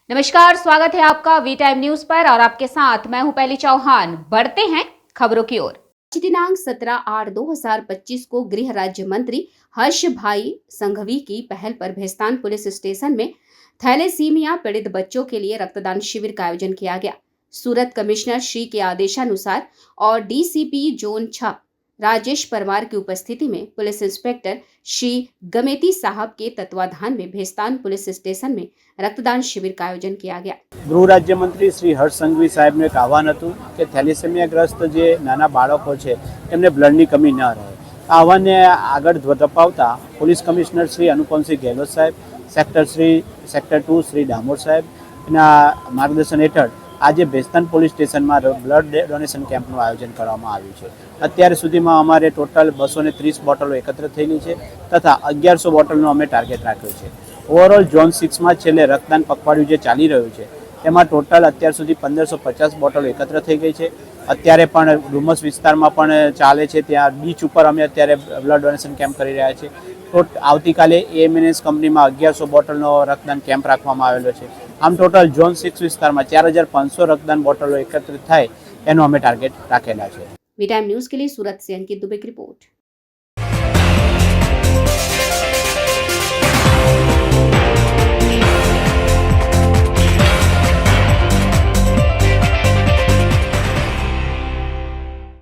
नमस्कार, स्वागत है आपका वी टाइम न्यूज पर और आपके साथ मैं हूं पहली चौहान। बढ़ते हैं खबरों की ओर। दिनांक 17/8/2025 को गृह राज्य मंत्री हर्ष भाई संघवी की पहल पर भेस्तान पुलिस स्टेशन में थैलेसीमिया पीड़ित बच्चों के लिए रक्तदान शिविर का आयोजन किया गया। सूरत कमिश्नर श्री के आदेशानुसार और डीसीपी जोन 6 राजेश परमार की उपस्थिति में पुलिस इंस्पेक्टर श्री गमेती साहब के तत्वाधान में भेस्तान पुलिस स्टेशन में रक्तदान शिविर का आयोजन किया गया। गृह राज्य मंत्री श्री हर्ष संघवी साहेबનું એક આહવાન હતું કે થેલેસેમિયાગ્રસ્ત જે નાના બાળકો છે તેમને બ્લડની કમી ન રહે। આ આહવાનને આગળ ધપાવતા પોલીસ કમિશનર શ્રી અનુપમસિંહ ગેહલોત સાહેબ, સેક્ટર 2 શ્રી ડામોર સાહેબના માર્ગદર્શન હેઠળ આજે ભેસ્તાન પોલીસ સ્ટેશનમાં બ્લડ ડોનેશન કેમ્પનું આયોજન કરવામાં આવ્યું છે। અત્યાર સુધીમાં અમારે ટોટલ 230 બોટલો એકત્ર થયેલી છે તથા 1100 બોટલનો અમે ટાર્ગેટ રાખ્યો છે। ઓવરઓલ ઝોન 6 માં છેલ્લે રક્તદાન પખવાડિયું જે ચાલી રહ્યું છે તેમાં ટોટલ અત્યાર સુધી 1550 બોટલો એકત્ર થઈ ગઈ છે। અત્યારે પણ ડુમસ વિસ્તારમાં પણ ચાલે છે, ત્યાં બીચ ઉપર અમે અત્યારે બ્લડ ડોનેશન કેમ્પ કરી રહ્યા છીએ। આવતીકાલે એએમએનએસ કંપનીમાં 1100 બોટલનો રક્તદાન કેમ્પ રાખવામાં આવેલો છે। આમ ટોટલ ઝોન 6 વિસ્તારમાં 4500 રક્તદાન બોટલો એકત્રિત થાય એનો અમે ટાર્ગેટ રાખેલા છે। वी टाइम न्यूज के लिए सूरत से अंकित दुबे की रिपोर्ट।